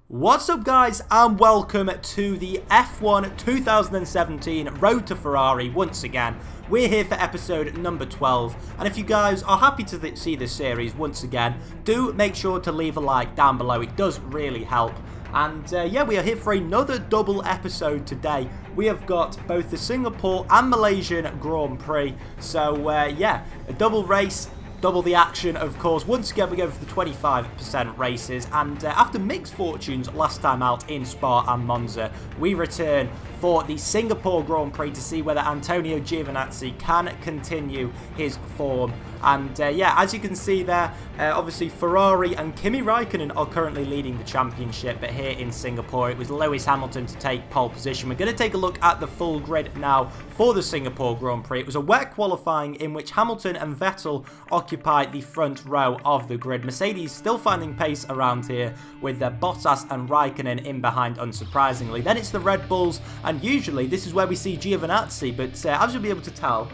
What's up guys, and welcome to the F1 2017 Road to Ferrari once again. We're here for episode number 12, and if you guys are happy to see this series once again, do make sure to leave a like down below. It does really help. And yeah, we are here for another double episode today. We have got both the Singapore and Malaysian Grand Prix. So yeah, a double race. Double the action, of course. Once again, we go for the 25% races. And after mixed fortunes last time out in Spa and Monza, we return for the Singapore Grand Prix to see whether Antonio Giovinazzi can continue his form. And yeah, as you can see there, obviously Ferrari and Kimi Raikkonen are currently leading the championship, but here in Singapore it was Lewis Hamilton to take pole position. We're going to take a look at the full grid now for the Singapore Grand Prix. It was a wet qualifying in which Hamilton and Vettel occupied the front row of the grid. Mercedes still finding pace around here with Bottas and Raikkonen in behind, unsurprisingly. Then it's the Red Bulls, and usually this is where we see Giovinazzi, but as you'll be able to tell,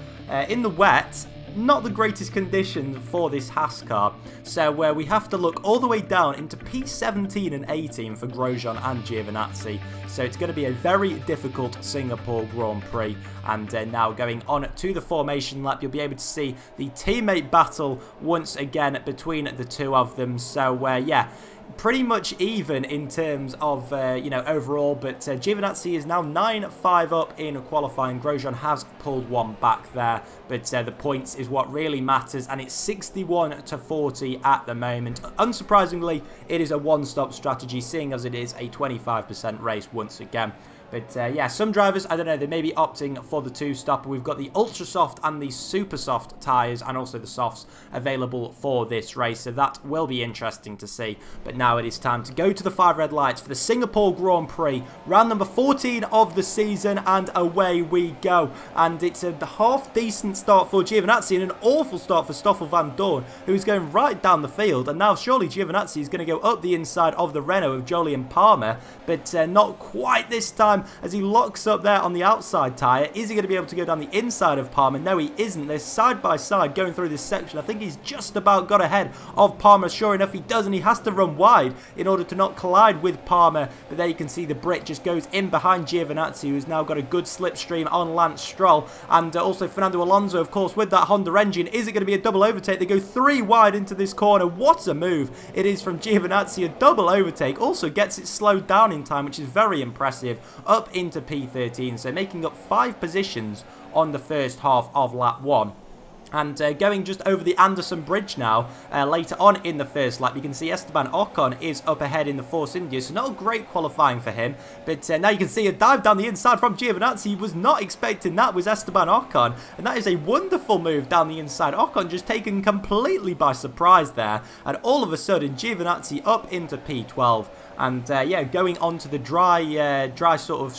in the wet, not the greatest condition for this Haas car, so we have to look all the way down into P17 and 18 for Grosjean and Giovinazzi, so it's going to be a very difficult Singapore Grand Prix. And now going on to the formation lap, you'll be able to see the teammate battle once again between the two of them. So yeah, pretty much even in terms of, you know, overall, but Giovinazzi is now 9-5 up in qualifying. Grosjean has pulled one back there, but the points is what really matters, and it's 61-40 at the moment. Unsurprisingly, it is a one-stop strategy, seeing as it is a 25% race once again. But yeah, some drivers, I don't know, they may be opting for the two-stopper. We've got the ultra soft and the super soft tyres, and also the softs available for this race, so that will be interesting to see. But now it is time to go to the 5 red lights for the Singapore Grand Prix, round number 14 of the season, and away we go. And it's a half-decent start for Giovinazzi and an awful start for Stoffel Van Dorn, who's going right down the field. And now surely Giovinazzi is going to go up the inside of the Renault of Jolyon Palmer, but not quite this time, as he locks up there on the outside tyre. Is he going to be able to go down the inside of Palmer? No, he isn't. They're side by side going through this section. I think he's just about got ahead of Palmer. Sure enough, he does, and he has to run wide in order to not collide with Palmer. But there you can see the Brit just goes in behind Giovinazzi, who's now got a good slipstream on Lance Stroll. And also Fernando Alonso, of course, with that Honda engine. Is it going to be a double overtake? They go 3 wide into this corner. What a move it is from Giovinazzi. A double overtake. Also gets it slowed down in time, which is very impressive. Up into P13, so making up 5 positions on the first half of lap 1. And going just over the Anderson Bridge now, later on in the first lap, you can see Esteban Ocon is up ahead in the Force India, so not a great qualifying for him. But now you can see a dive down the inside from Giovinazzi. He was not expecting that, was Esteban Ocon, and that is a wonderful move down the inside. Ocon just taken completely by surprise there, and all of a sudden Giovinazzi up into P12. And yeah, going on to the dry sort of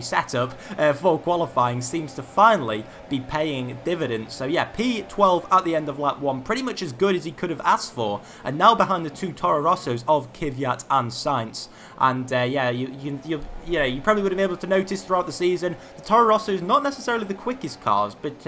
setup for qualifying seems to finally be paying dividends. So yeah, P12 at the end of lap 1, pretty much as good as he could have asked for. And now behind the 2 Toro Rossos of Kvyat and Sainz. And yeah, you probably would have been able to notice throughout the season, the Toro Rossos not necessarily the quickest cars, but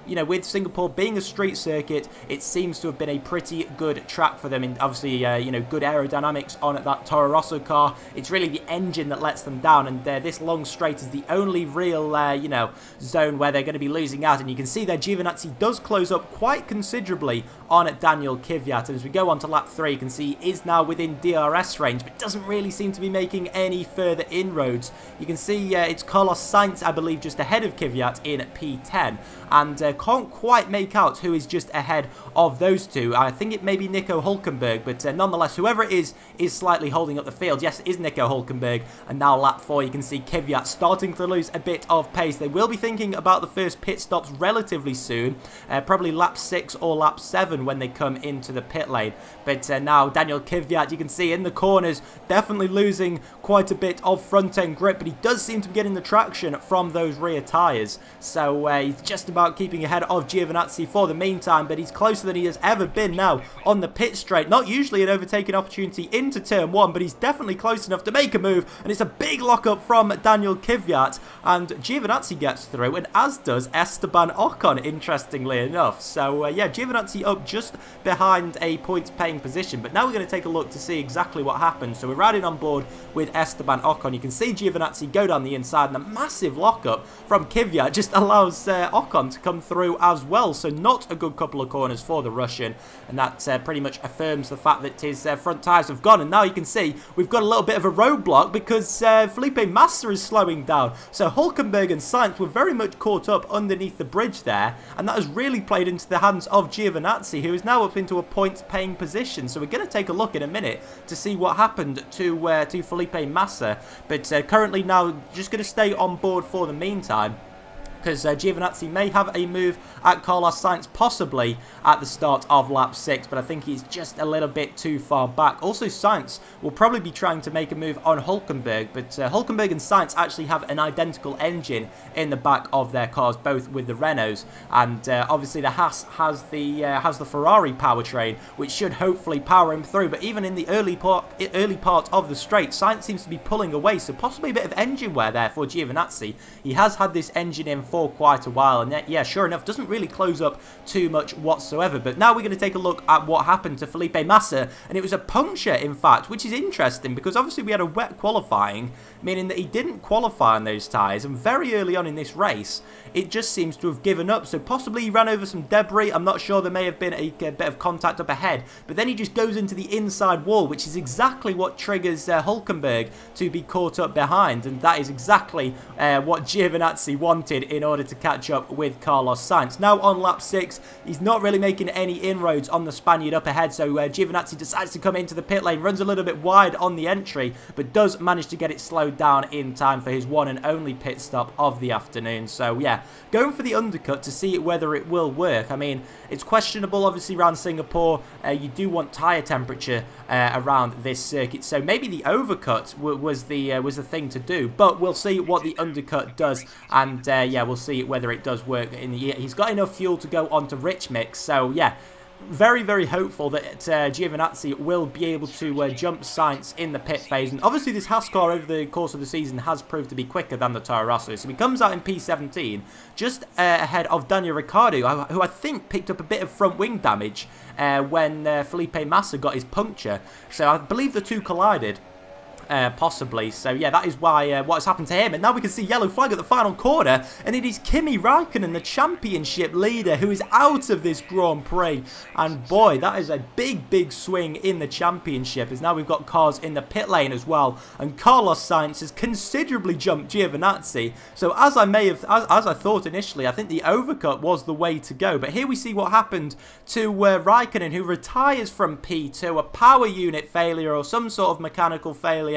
you know, with Singapore being a street circuit, it seems to have been a pretty good track for them. And obviously, you know, good aerodynamics on that Toro Rosso car. It's really the engine that lets them down, and this long straight is the only real, you know, zone where they're going to be losing out. And you can see there, Giovinazzi does close up quite considerably on Daniel Kvyat. And as we go on to lap 3, you can see he is now within DRS range, but doesn't really seem to be making any further inroads. You can see it's Carlos Sainz, I believe, just ahead of Kvyat in P10, and can't quite make out who is just ahead of those two. I think it may be Nico Hülkenberg, but nonetheless, whoever it is slightly holding up the field. Yes, it is Nico Hülkenberg. And now lap 4, you can see Kvyat starting to lose a bit of pace. They will be thinking about the first pit stops relatively soon, probably lap 6 or lap 7 when they come into the pit lane. But now Daniel Kvyat, you can see in the corners, definitely losing quite a bit of front end grip, but he does seem to be getting the traction from those rear tyres. So he's just about keeping ahead of Giovinazzi for the meantime, but he's closer than he has ever been now on the pit straight. Not usually an overtaking opportunity into turn 1, but he's definitely close enough to make a move, and it's a big lockup from Daniel Kvyat, and Giovinazzi gets through, and as does Esteban Ocon, interestingly enough. So yeah, Giovinazzi up just behind a points-paying position, but now we're going to take a look to see exactly what happened. So we're riding on board with Esteban Ocon. You can see Giovinazzi go down the inside, and a massive lockup from Kvyat just allows Ocon to come through as well. So not a good couple of corners for the Russian, and that pretty much affirms the fact that his front tyres have gone. And now you can see we've got a little bit of a roadblock because Felipe Massa is slowing down. So Hülkenberg and Sainz were very much caught up underneath the bridge there, and that has really played into the hands of Giovinazzi, who is now up into a points-paying position. So we're going to take a look in a minute to see what happened to Felipe Massa, but currently now just going to stay on board for the meantime, because Giovinazzi may have a move at Carlos Sainz, possibly at the start of lap 6, but I think he's just a little bit too far back. Also, Sainz will probably be trying to make a move on Hülkenberg, but Hülkenberg and Sainz actually have an identical engine in the back of their cars, both with the Renaults, and obviously the Haas has the Ferrari powertrain, which should hopefully power him through. But even in the early part of the straight, Sainz seems to be pulling away, so possibly a bit of engine wear there for Giovinazzi. He has had this engine in for quite a while, and yeah, sure enough, doesn't really close up too much whatsoever. But now we're going to take a look at what happened to Felipe Massa, and it was a puncture, in fact, which is interesting because obviously we had a wet qualifying, meaning that he didn't qualify on those tyres, and very early on in this race it just seems to have given up. So possibly he ran over some debris, I'm not sure, there may have been a bit of contact up ahead, but then he just goes into the inside wall, which is exactly what triggers Hülkenberg to be caught up behind, and that is exactly what Giovinazzi wanted in order to catch up with Carlos Sainz. Now on lap 6, he's not really making any inroads on the Spaniard up ahead, so Giovinazzi decides to come into the pit lane, runs a little bit wide on the entry, but does manage to get it slowed down in time for his one and only pit stop of the afternoon. So yeah, going for the undercut to see whether it will work. I mean, it's questionable obviously around Singapore. You do want tyre temperature around this circuit, so maybe the overcut was the thing to do, but we'll see what the undercut does, and yeah, we'll see whether it does work in the year. He's got enough fuel to go on to rich mix, so yeah, very, very hopeful that Giovinazzi will be able to jump Sainz in the pit phase. And obviously this Haas car over the course of the season has proved to be quicker than the Toro Rosso, so he comes out in P17 just ahead of Daniel Ricciardo, who I think picked up a bit of front wing damage when Felipe Massa got his puncture, so I believe the two collided. Possibly. So yeah, that is why what has happened to him. And now we can see yellow flag at the final corner, and it is Kimi Räikkönen, the championship leader, who is out of this Grand Prix. And boy, that is a big swing in the championship, as now we've got cars in the pit lane as well, and Carlos Sainz has considerably jumped Giovinazzi. So as I thought initially, I think the overcut was the way to go. But here we see what happened to Räikkönen, who retires from P2, a power unit failure or some sort of mechanical failure,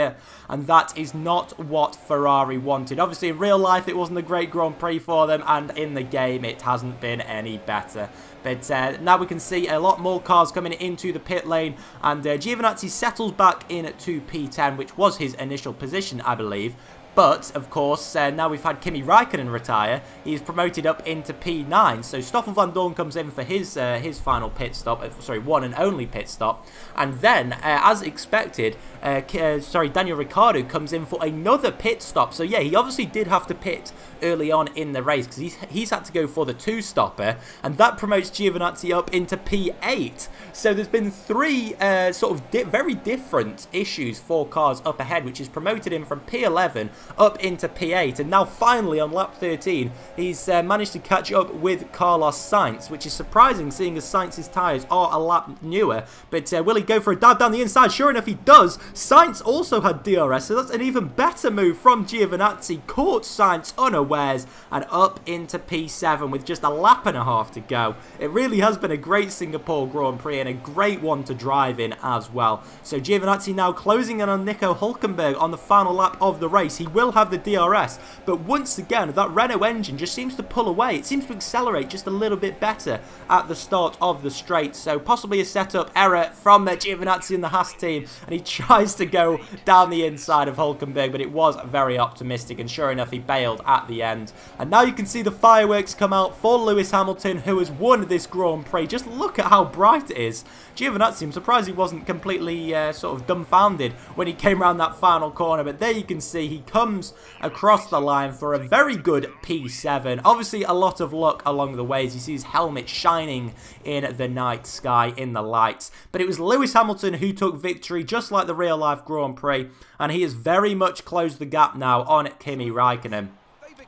and that is not what Ferrari wanted. Obviously in real life it wasn't a great Grand Prix for them, and in the game it hasn't been any better. But now we can see a lot more cars coming into the pit lane, and Giovinazzi settles back in to P10, which was his initial position, I believe. But, of course, now we've had Kimi Räikkönen retire, he's promoted up into P9. So Stoffel van Dorn comes in for his final pit stop, sorry, one and only pit stop. And then, as expected, Daniel Ricciardo comes in for another pit stop. So yeah, he obviously did have to pit early on in the race, because he's had to go for the two-stopper, and that promotes Giovinazzi up into P8. So there's been three sort of very different issues for cars up ahead, which has promoted him from P11 up into P8, and now finally on lap 13 he's managed to catch up with Carlos Sainz, which is surprising seeing as Sainz's tyres are a lap newer. But will he go for a dive down the inside? Sure enough he does. Sainz also had DRS, so that's an even better move from Giovinazzi, caught Sainz unawares, and up into P7 with just a lap and a half to go. It really has been a great Singapore Grand Prix, and a great one to drive in as well. So Giovinazzi now closing in on Nico Hülkenberg on the final lap of the race. He will have the DRS, but once again, that Renault engine just seems to pull away. It seems to accelerate just a little bit better at the start of the straight, so possibly a setup error from Giovinazzi and the Haas team, and he tries to go down the inside of Hulkenberg, but it was very optimistic, and sure enough, he bailed at the end. And now you can see the fireworks come out for Lewis Hamilton, who has won this Grand Prix. Just look at how bright it is. Giovinazzi, I'm surprised he wasn't completely sort of dumbfounded when he came around that final corner, but there you can see he comes across the line for a very good P7. Obviously, a lot of luck along the way as you see his helmet shining in the night sky in the lights. But it was Lewis Hamilton who took victory, just like the real-life Grand Prix, and he has very much closed the gap now on Kimi Räikkönen.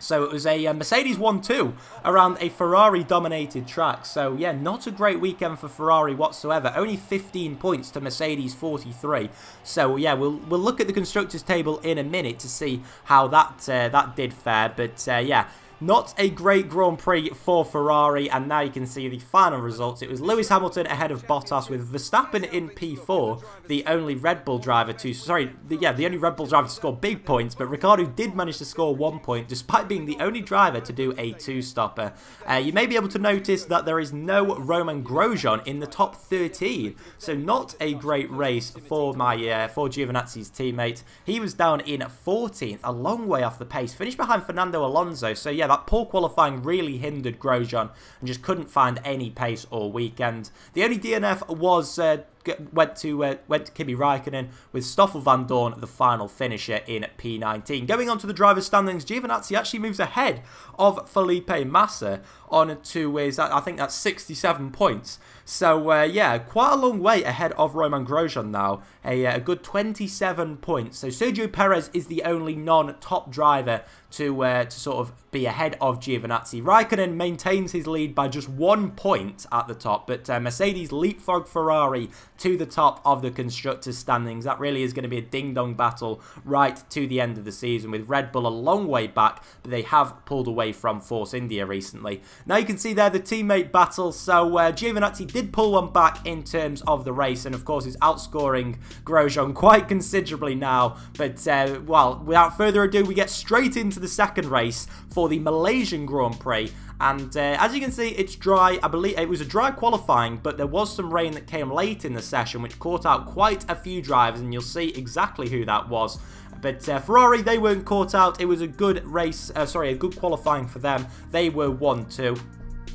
So it was a Mercedes 1-2 around a Ferrari-dominated track. So, yeah, not a great weekend for Ferrari whatsoever. Only 15 points to Mercedes 43. So, yeah, we'll look at the Constructors' table in a minute to see how that did fare. But, yeah, not a great Grand Prix for Ferrari, and now you can see the final results. It was Lewis Hamilton ahead of Bottas with Verstappen in P4, the only Red Bull driver to, the only Red Bull driver to score big points, but Ricciardo did manage to score 1 point, despite being the only driver to do a 2-stopper. You may be able to notice that there is no Romain Grosjean in the top 13, so not a great race for for Giovinazzi's teammate. He was down in 14th, a long way off the pace, finished behind Fernando Alonso, so yeah, that poor qualifying really hindered Grosjean and just couldn't find any pace all weekend. The only DNF was went to Kimi Räikkönen, with Stoffel Van Dorn the final finisher in P19. Going on to the driver's standings, Giovinazzi actually moves ahead of Felipe Massa on to his, I think that's 67 points. So yeah, quite a long way ahead of Romain Grosjean now, a good 27 points. So Sergio Perez is the only non-top driver to sort of be ahead of Giovinazzi. Räikkönen maintains his lead by just 1 point at the top, but Mercedes leapfrog Ferrari to the top of the Constructors' standings. That really is going to be a ding-dong battle right to the end of the season, with Red Bull a long way back, but they have pulled away from Force India recently. Now you can see there the teammate battle, so Giovinazzi did pull one back in terms of the race, and of course is outscoring Grosjean quite considerably now, but well, without further ado, we get straight into the second race for the Malaysian Grand Prix. And as you can see, it's dry. I believe it was a dry qualifying, but there was some rain that came late in the session, which caught out quite a few drivers, and you'll see exactly who that was. But Ferrari, they weren't caught out. It was a good race, a good qualifying for them. They were 1-2.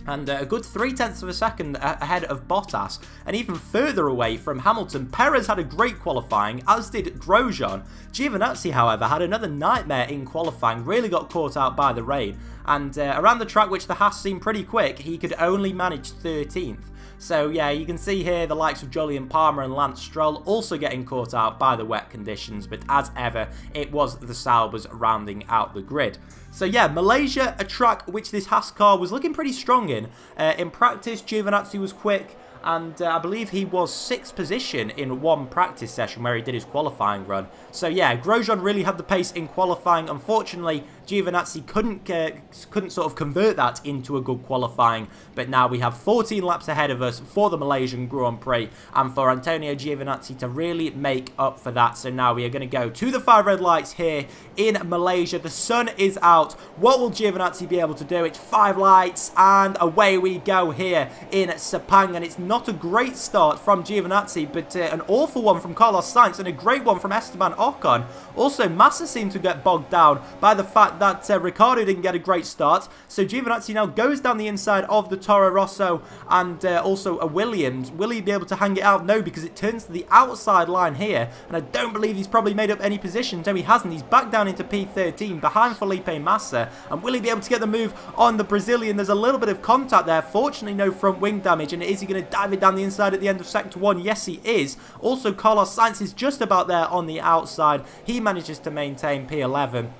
And a good 0.3 of a second ahead of Bottas, and even further away from Hamilton. Perez had a great qualifying, as did Grosjean. Giovinazzi, however, had another nightmare in qualifying, really got caught out by the rain, and around the track, which the Haas seemed pretty quick, he could only manage 13th. So yeah, you can see here the likes of Jolyon Palmer and Lance Stroll also getting caught out by the wet conditions, but as ever, it was the Saubers rounding out the grid. So yeah, Malaysia, a track which this Haas car was looking pretty strong in. In practice, Giovinazzi was quick, and I believe he was 6th position in one practice session where he did his qualifying run. So yeah, Grosjean really had the pace in qualifying. Unfortunately, Giovinazzi couldn't sort of convert that into a good qualifying, but now we have 14 laps ahead of us for the Malaysian Grand Prix, and for Antonio Giovinazzi to really make up for that. So now we are going to go to the 5 red lights here in Malaysia. The sun is out. What will Giovinazzi be able to do? It's 5 lights, and away we go here in Sepang, and it's not a great start from Giovinazzi, but an awful one from Carlos Sainz, and a great one from Esteban Ocon. Also, Massa seemed to get bogged down by the fact that Ricciardo didn't get a great start. So Giovinazzi now goes down the inside of the Toro Rosso and also a Williams. Will he be able to hang it out? No, because it turns to the outside line here, and I don't believe he's probably made up any position. No, he hasn't. He's back down into P13 behind Felipe Massa, and will he be able to get the move on the Brazilian? There's a little bit of contact there. Fortunately, no front wing damage, and is he going to dive it down the inside at the end of Sector 1? Yes, he is. Also, Carlos Sainz is just about there on the outside. He manages to maintain P11.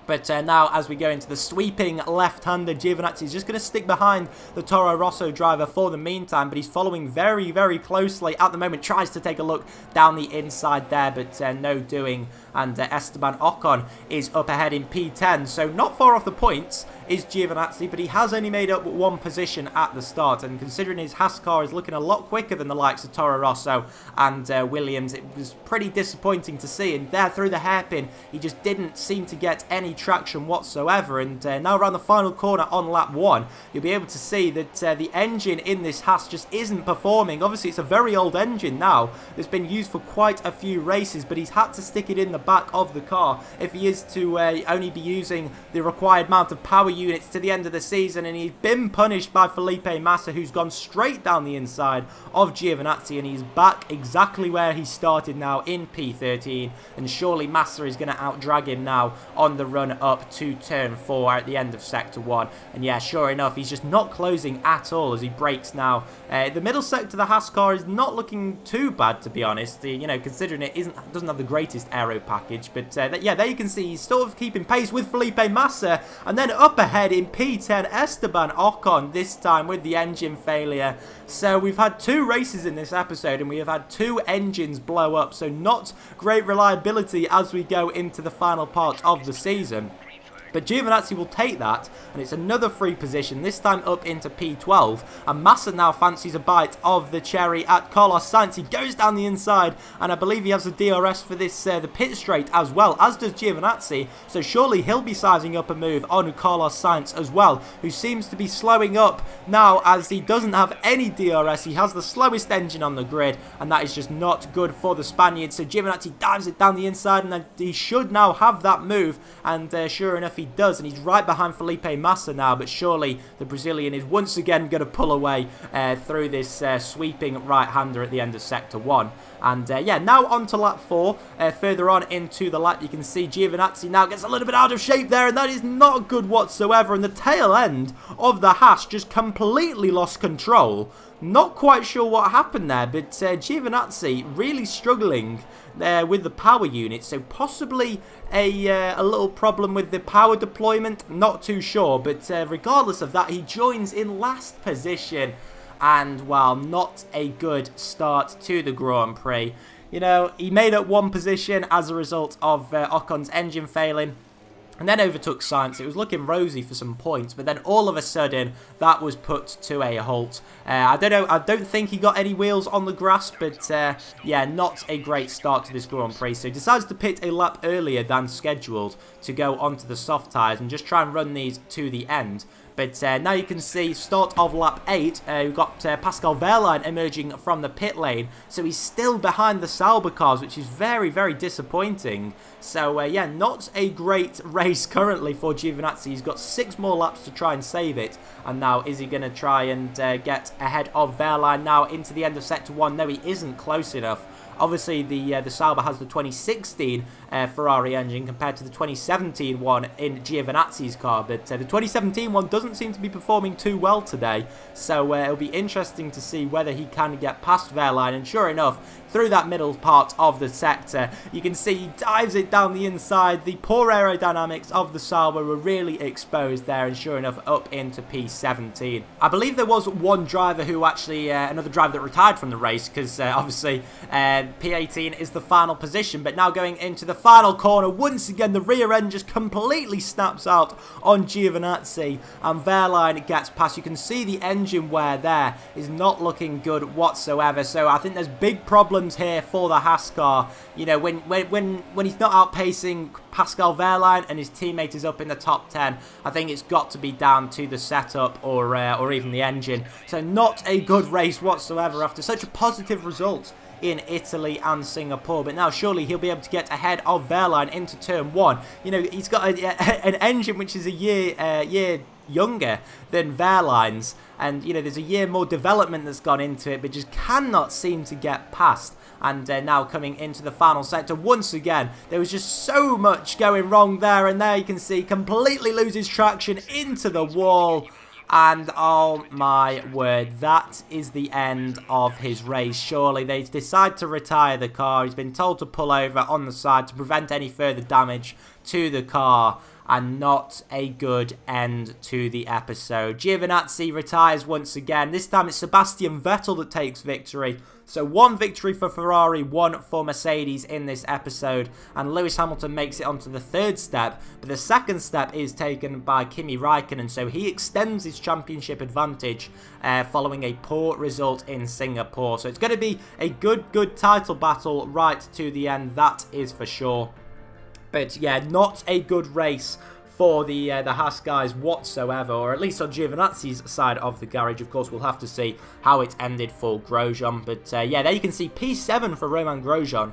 But now, as we go into the sweeping left-hander, Giovinazzi is just going to stick behind the Toro Rosso driver for the meantime, but he's following very, very closely at the moment. Tries to take a look down the inside there, but no doing and Esteban Ocon is up ahead in P10. So not far off the points is Giovinazzi, but he has only made up one position at the start, and considering his Haas car is looking a lot quicker than the likes of Toro Rosso and Williams, it was pretty disappointing to see. And there through the hairpin, he just didn't seem to get any traction whatsoever. And now around the final corner on lap 1, you'll be able to see that the engine in this Haas just isn't performing. Obviously, it's a very old engine now that's been used for quite a few races, but he's had to stick it in the back of the car if he is to only be using the required amount of power units to the end of the season. And he's been punished by Felipe Massa, who's gone straight down the inside of Giovinazzi, and he's back exactly where he started now in P13. And surely Massa is going to outdrag him now on the run up to turn 4 at the end of sector 1. And yeah, sure enough, he's just not closing at all as he brakes now. The middle sector, the Haas car is not looking too bad, to be honest. You know, considering it doesn't have the greatest aero package, but yeah, there you can see he's sort of keeping pace with Felipe Massa. And then up ahead in P10, Esteban Ocon, this time with the engine failure. So we've had 2 races in this episode, and we have had 2 engines blow up, so not great reliability as we go into the final part of the season. But Giovinazzi will take that, and it's another free position, this time up into P12. And Massa now fancies a bite of the cherry at Carlos Sainz. He goes down the inside, and I believe he has the DRS for this the pit straight as well, as does Giovinazzi. So surely he'll be sizing up a move on Carlos Sainz as well, who seems to be slowing up now as he doesn't have any DRS. He has the slowest engine on the grid, and that is just not good for the Spaniard. So Giovinazzi dives it down the inside, and then he should now have that move, and sure enough, he does, and he's right behind Felipe Massa now. But surely the Brazilian is once again going to pull away through this sweeping right-hander at the end of sector 1. And yeah, now on to lap 4. Further on into the lap, you can see Giovinazzi now gets a little bit out of shape there, and that is not good whatsoever. And the tail end of the Haas just completely lost control. Not quite sure what happened there, but Giovinazzi really struggling with the power unit, so possibly a little problem with the power deployment, not too sure. But regardless of that, he joins in last position, and well, not a good start to the Grand Prix. You know, he made up one position as a result of Ocon's engine failing, and then overtook Sainz. It was looking rosy for some points, but then all of a sudden, that was put to a halt. I don't know, I don't think he got any wheels on the grass, but yeah, not a great start to this Grand Prix. So he decides to pit a lap earlier than scheduled to go onto the soft tyres and just try and run these to the end. But now you can see, start of lap 8, we've got Pascal Wehrlein emerging from the pit lane. So he's still behind the Sauber cars, which is very, very disappointing. So yeah, not a great race currently for Giovinazzi. He's got 6 more laps to try and save it. And now, is he going to try and get ahead of Wehrlein now into the end of sector 1? No, he isn't close enough. Obviously, the Sauber has the 2016 Ferrari engine compared to the 2017 one in Giovinazzi's car, but the 2017 one doesn't seem to be performing too well today, so it'll be interesting to see whether he can get past Wehrlein. And sure enough, through that middle part of the sector, you can see he dives it down the inside. The poor aerodynamics of the Sauber were really exposed there, and sure enough, up into P17. I believe there was one driver who actually, another driver that retired from the race, because obviously P18 is the final position. But now going into the final corner, once again the rear end just completely snaps out on Giovinazzi, and Wehrlein gets past. You can see the engine wear there is not looking good whatsoever, so I think there's big problems here for the Haas car. You know, when he's not outpacing Pascal Wehrlein and his teammate is up in the top 10, I think it's got to be down to the setup or even the engine. So not a good race whatsoever after such a positive result in Italy and Singapore. But now surely he'll be able to get ahead of Wehrlein into turn 1. You know, he's got an engine which is a year younger than Wehrlein's, and you know, there's a year more development that's gone into it, but just cannot seem to get past. And now coming into the final sector, once again, there was just so much going wrong there, and there you can see completely loses traction into the wall. And oh my word, that is the end of his race. Surely they decide to retire the car. He's been told to pull over on the side to prevent any further damage to the car. And not a good end to the episode. Giovinazzi retires once again. This time it's Sebastian Vettel that takes victory. So 1 victory for Ferrari, 1 for Mercedes in this episode, and Lewis Hamilton makes it onto the 3rd step, but the 2nd step is taken by Kimi Raikkonen, so he extends his championship advantage following a poor result in Singapore. So it's going to be a good title battle right to the end, that is for sure. But yeah, not a good race for the Haas guys whatsoever, or at least on Giovinazzi's side of the garage. Of course, we'll have to see how it ended for Grosjean. But yeah, there you can see P7 for Romain Grosjean,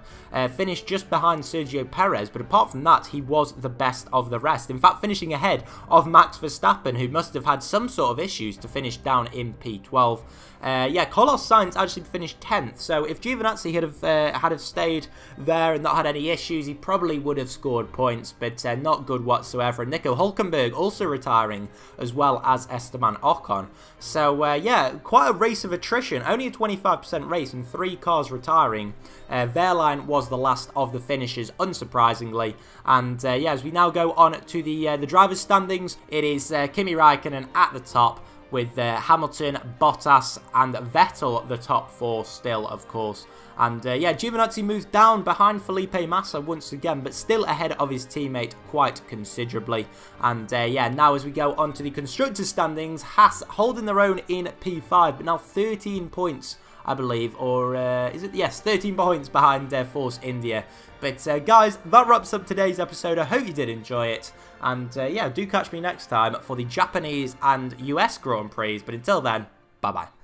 finished just behind Sergio Perez. But apart from that, he was the best of the rest. In fact, finishing ahead of Max Verstappen, who must have had some sort of issues to finish down in P12. Yeah, Carlos Sainz actually finished 10th, so if Giovinazzi had have stayed there and not had any issues, he probably would have scored points, but not good whatsoever. And Nico Hülkenberg also retiring, as well as Esteban Ocon. So yeah, quite a race of attrition, only a 25% race and 3 cars retiring. Wehrlein was the last of the finishers, unsurprisingly. And yeah, as we now go on to the drivers' standings, it is Kimi Raikkonen at the top, with Hamilton, Bottas and Vettel the top 4 still, of course. And yeah, Giovinazzi moves down behind Felipe Massa once again, but still ahead of his teammate quite considerably. And yeah, now as we go on to the constructors' standings, Haas holding their own in P5, but now 13 points, I believe, or is it? Yes, 13 points behind Force India. But guys, that wraps up today's episode. I hope you did enjoy it. And yeah, do catch me next time for the Japanese and US Grand Prix. But until then, bye-bye.